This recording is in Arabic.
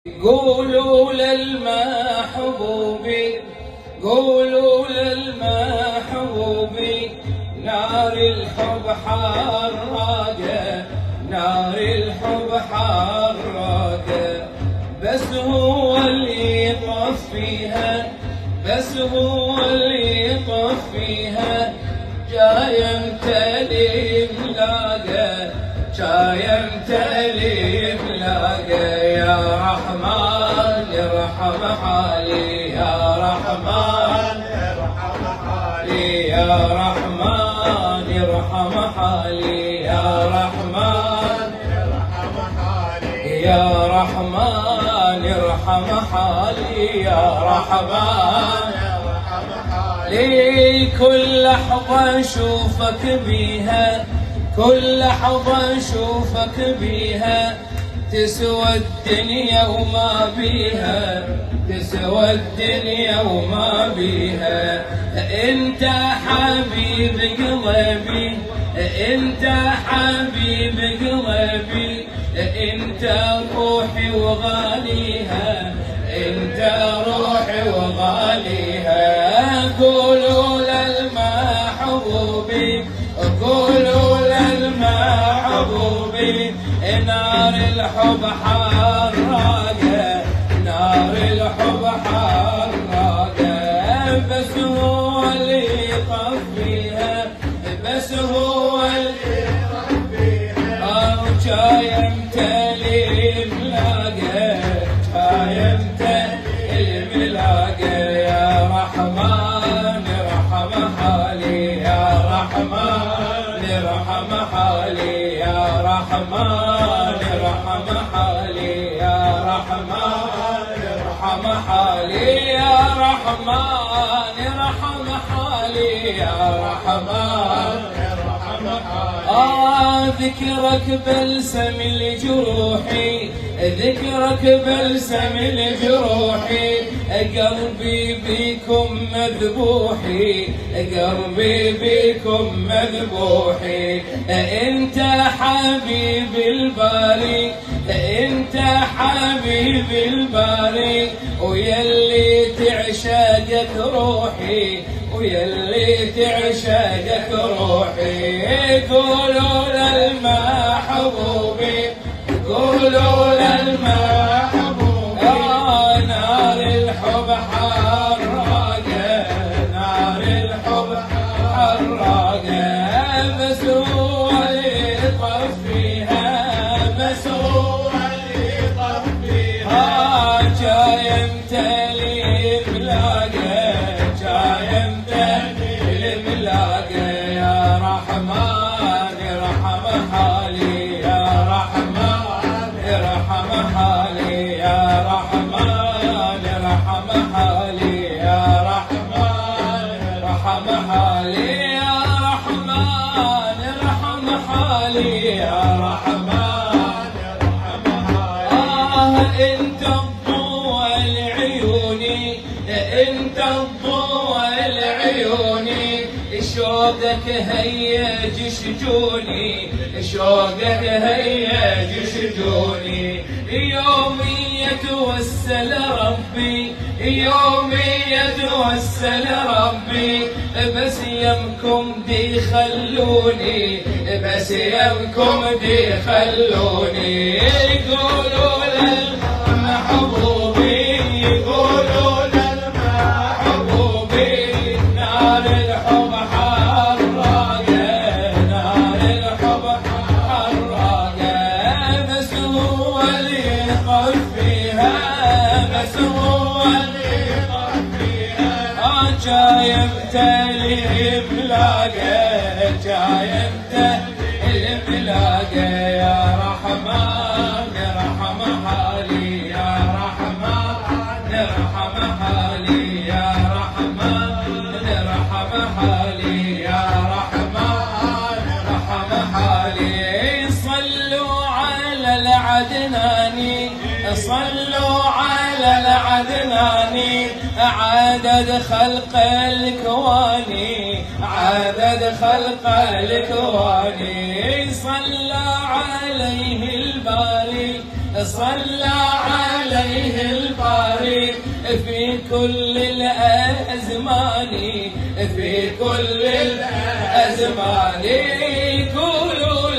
قولوا للمحبوبي، قولوا للمحبوبي، نار الحب حراقة، نار الحب حراقة، بس هو اللي يطفيها، بس هو اللي يطفيها، جاي امتلي ملاقة، جاي امتلي ملاقة، يا رحمن ارحم حالي، يا رحمن ارحم حالي، يا رحمن ارحم حالي، يا رحمن ارحم حالي، يا رحمن ارحم حالي، يا رحمن ارحم حالي. كل لحظة اشوفك بيها، كل لحظة اشوفك بيها، تسوى الدنيا وما بيها، تسوى الدنيا وما بيها. انت حبيب قلبي، انت حبيب قلبي، انت روحي وغاليها، انت روحي وغاليها. قولوا للمحبوبي، قولوا للمحبوبي، نار الحب حراقة، نار الحب حراقة، بس هو اللي يطفيها، بس هو اللي يطفيها. جاي امتلي ملاقة، جاي امتلي ملاقة، يا رحمن ارحم حالي، يا رحمن ارحم حالي، يا رحمن ارحم حالي، يا رحمن ارحم حالي، يا رحمن ارحم حالي، يا رحمن ارحم حالي. ذكرك بلسم لجروحي، ذكرك بلسم لجروحي، قلبي بيكم مذبوحي، قلبي بيكم مذبوحي. انت حبيب الباري، انت حبيب الباري، ويلي تعشقك روحي، ويلي تعشقك روحي. قولوا للمحبوبي، قولوا للمحبوبي، نار الحب حراقة، نار الحب حراقة، بس هو اللي يطفيها، بس هو اللي يطفيها. جاي امتلي ملاقة، جاي امتلي ملاقة، يا رحمن ارحم حالي، يا رحمن ارحم حالي، يا رحمن ارحم حالي، يا رحمن ارحم حالي، يا رحمن ارحم حالي، يا رحمن ارحم حالي. انت الضوء لعيوني، انت الضوء لعيوني، شوقك هيج شجوني، شوقك هيج شجوني. يومي يتوسل ربي، يومي يتوسل ربي، بس يمكم دي خلوني، بس يمكم دي خلوني. قولوا للمحبوبي، قولوا للمحبوبي، نار الحب حراقة، نار الحب حراقة، بس هو اللي يطفيها، بس هو اللي يطفيها. جاي امتلي ملاقة، جاي امتلي ملاقة، يا رحمن ارحم حالي، يا رحمن ارحم حالي، يا رحمن ارحم حالي، يا رحمن ارحم حالي. صلوا على العدناني، صلوا على العدناني، عدد خلق الكواني، عدد خلق الكواني. صلى عليه الباري، صلى عليه في كل الأزمان، في كل الأزمان. قولوا